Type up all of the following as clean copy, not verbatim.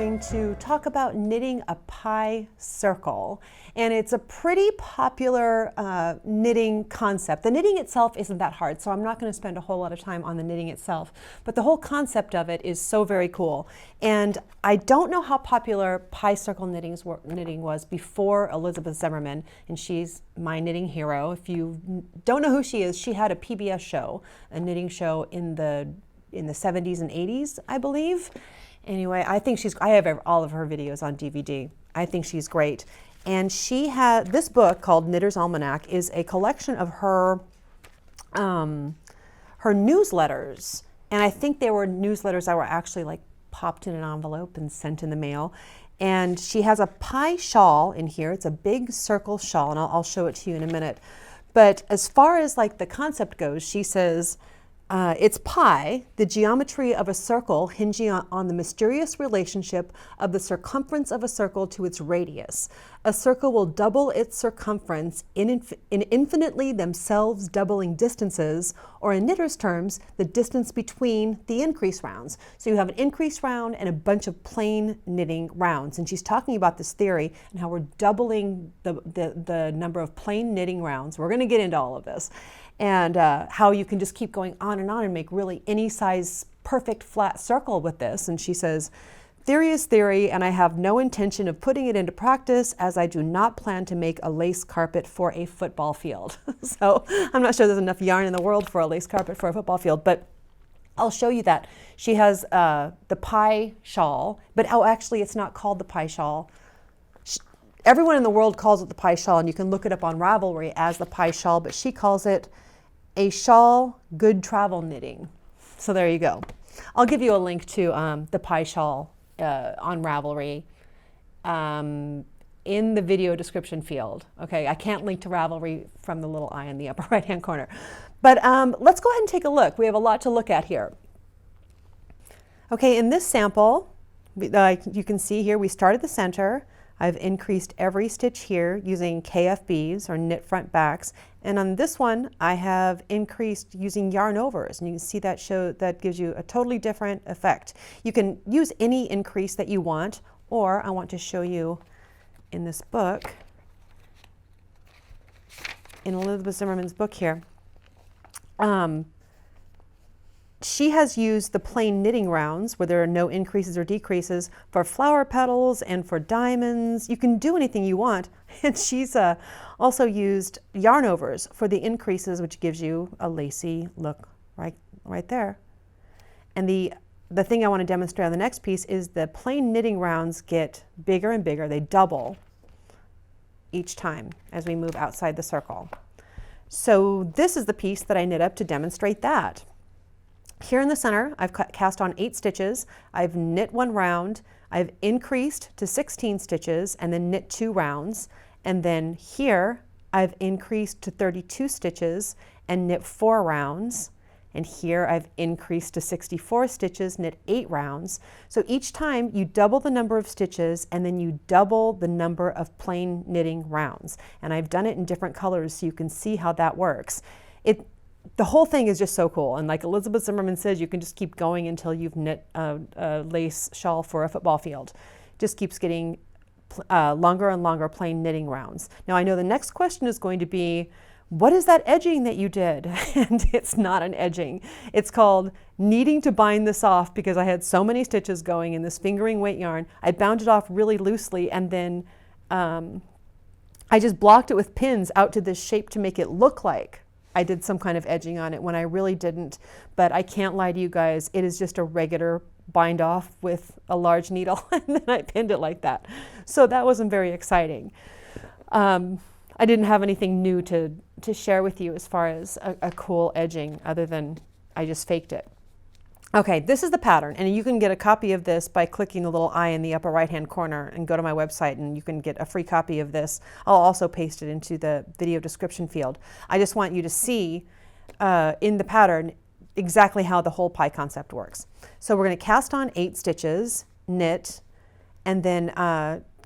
going to talk about knitting a pie circle. And it's a pretty popular knitting concept. The knitting itself isn't that hard, so I'm not going to spend a whole lot of time on the knitting itself. But the whole concept of it is so very cool. And I don't know how popular pie circle knitting was before Elizabeth Zimmermann, and she's my knitting hero. If you don't know who she is, she had a PBS show, a knitting show in the 70s and 80s, I believe. Anyway, I have all of her videos on DVD. I think she's great. And she had this book called Knitter's Almanac is a collection of her newsletters. And I think they were newsletters that were actually like popped in an envelope and sent in the mail. And she has a pie shawl in here. It's a big circle shawl, and I'll show it to you in a minute. But as far as like the concept goes, she says, it's pi, the geometry of a circle hinging on the mysterious relationship of the circumference of a circle to its radius. A circle will double its circumference in infinitely themselves doubling distances, or in knitter's terms, the distance between the increase rounds. So you have an increase round and a bunch of plain knitting rounds. And she's talking about this theory and how we're doubling the number of plain knitting rounds. We're going to get into all of this. And how you can just keep going on and make really any size perfect flat circle with this. And she says, theory is theory, and I have no intention of putting it into practice, as I do not plan to make a lace carpet for a football field. So I'm not sure there's enough yarn in the world for a lace carpet for a football field, but I'll show you that. She has the pie shawl, but actually it's not called the pie shawl. Everyone in the world calls it the pie shawl, and you can look it up on Ravelry as the pie shawl, but she calls it a shawl good travel knitting. So there you go. I'll give you a link to the pie shawl on Ravelry in the video description field. Okay, I can't link to Ravelry from the little eye in the upper right hand corner. But let's go ahead and take a look. We have a lot to look at here. Okay, in this sample, you can see here we start at the center. I've increased every stitch here using KFBs, or knit front backs. And on this one, I have increased using yarn overs. And you can see that gives you a totally different effect. You can use any increase that you want, or I want to show you in this book, in Elizabeth Zimmermann's book here, she has used the plain knitting rounds where there are no increases or decreases for flower petals and for diamonds. You can do anything you want. And she's also used yarn overs for the increases, which gives you a lacy look right there. And the thing I want to demonstrate on the next piece is the plain knitting rounds get bigger and bigger. They double each time as we move outside the circle. So this is the piece that I knit up to demonstrate that. Here in the center, I've cast on 8 stitches. I've knit 1 round. I've increased to 16 stitches and then knit 2 rounds. And then here, I've increased to 32 stitches and knit 4 rounds. And here I've increased to 64 stitches, knit 8 rounds. So each time you double the number of stitches and then you double the number of plain knitting rounds. And I've done it in different colors so you can see how that works. The whole thing is just so cool. And like Elizabeth Zimmermann says, you can just keep going until you've knit a lace shawl for a football field. Just keeps getting longer and longer plain knitting rounds. Now I know the next question is going to be, what is that edging that you did? And it's not an edging. It's called needing to bind this off because I had so many stitches going in this fingering weight yarn. I bound it off really loosely, and then I just blocked it with pins out to this shape to make it look like I did some kind of edging on it when I really didn't. But I can't lie to you guys, it is just a regular bind off with a large needle, and then I pinned it like that. So that wasn't very exciting. I didn't have anything new to share with you as far as a cool edging other than I just faked it. Okay, this is the pattern, and you can get a copy of this by clicking the little eye in the upper right-hand corner and go to my website and you can get a free copy of this. I'll also paste it into the video description field. I just want you to see in the pattern exactly how the whole pie concept works. So we're going to cast on 8 stitches, knit, and then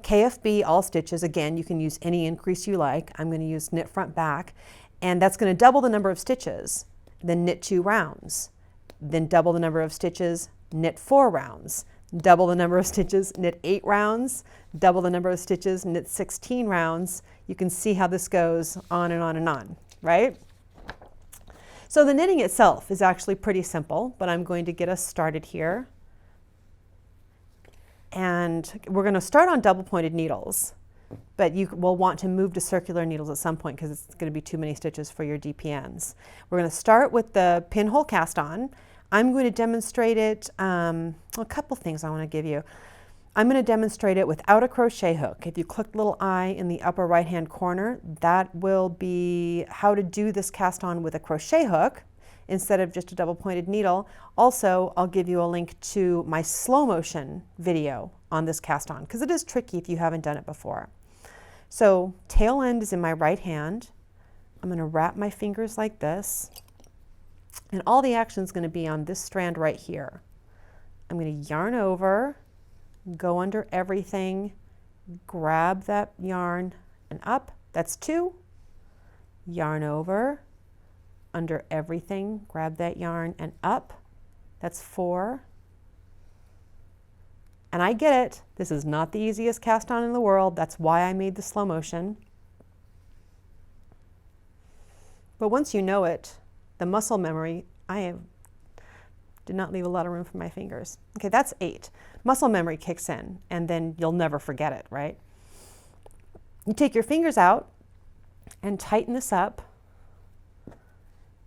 KFB all stitches. Again, you can use any increase you like. I'm going to use knit front back, and that's going to double the number of stitches. Then knit 2 rounds. Then double the number of stitches, knit 4 rounds, double the number of stitches, knit 8 rounds, double the number of stitches, knit 16 rounds. You can see how this goes on and on and on, right? So the knitting itself is actually pretty simple, but I'm going to get us started here. And we're going to start on double pointed needles, but you will want to move to circular needles at some point because it's going to be too many stitches for your DPNs. We're going to start with the pinhole cast on. I'm going to demonstrate it, a couple things I want to give you. I'm going to demonstrate it without a crochet hook. If you click the little eye in the upper right hand corner, that will be how to do this cast on with a crochet hook instead of just a double pointed needle. Also, I'll give you a link to my slow motion video on this cast on because it is tricky if you haven't done it before. So tail end is in my right hand. I'm going to wrap my fingers like this. And all the action is going to be on this strand right here. I'm going to yarn over, go under everything, grab that yarn and up. That's 2. Yarn over, under everything, grab that yarn and up. That's 4. And I get it. This is not the easiest cast on in the world. That's why I made the slow motion. But once you know it, the muscle memory, did not leave a lot of room for my fingers. Okay, that's 8. Muscle memory kicks in, and then you'll never forget it, right? You take your fingers out and tighten this up,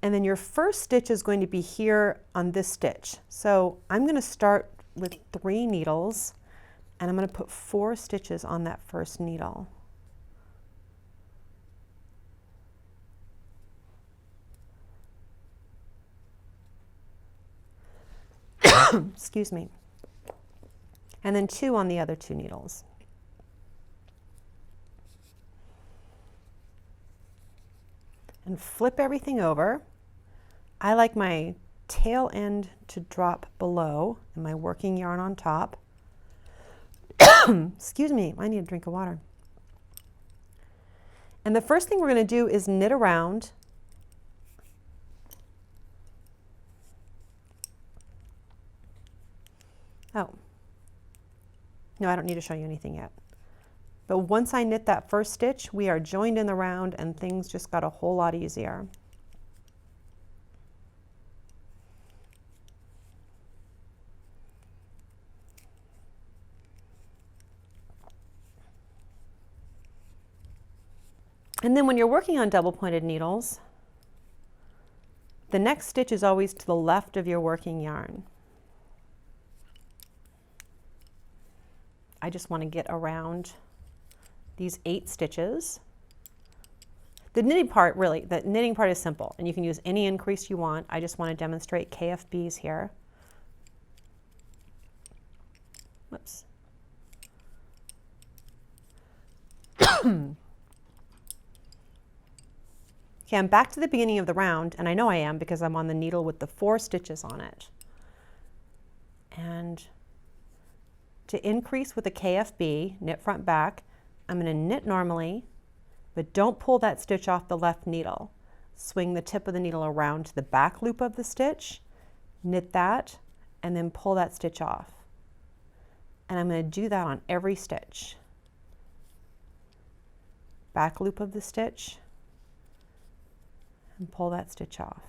and then your first stitch is going to be here on this stitch. So I'm going to start with 3 needles, and I'm going to put 4 stitches on that first needle. Excuse me. And then 2 on the other 2 needles. And flip everything over. I like my tail end to drop below and my working yarn on top. Excuse me, I need a drink of water. And the first thing we're going to do is knit around. Oh, no, I don't need to show you anything yet. But once I knit that first stitch, we are joined in the round and things just got a whole lot easier. And then when you're working on double pointed needles, the next stitch is always to the left of your working yarn. I just want to get around these 8 stitches. The knitting part is simple, and you can use any increase you want. I just want to demonstrate KFBs here. Whoops. Okay, I'm back to the beginning of the round, and I know I am because I'm on the needle with the 4 stitches on it. And to increase with a KFB, knit front back, I'm going to knit normally, but don't pull that stitch off the left needle. Swing the tip of the needle around to the back loop of the stitch, knit that, and then pull that stitch off. And I'm going to do that on every stitch. Back loop of the stitch, and pull that stitch off.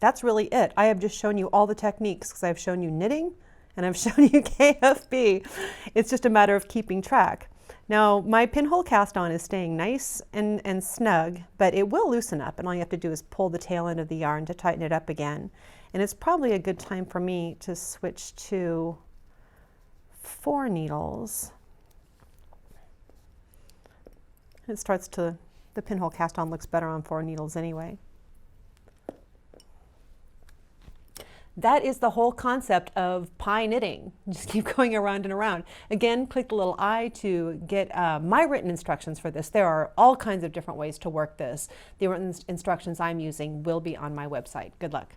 That's really it. I have just shown you all the techniques because I've shown you knitting and I've shown you KFB. It's just a matter of keeping track. Now my pinhole cast on is staying nice and snug, but it will loosen up, and all you have to do is pull the tail end of the yarn to tighten it up again. And it's probably a good time for me to switch to 4 needles. The pinhole cast on looks better on 4 needles anyway. That is the whole concept of pie knitting. Just keep going around and around. Again, click the little I to get my written instructions for this. There are all kinds of different ways to work this. The written instructions I'm using will be on my website. Good luck.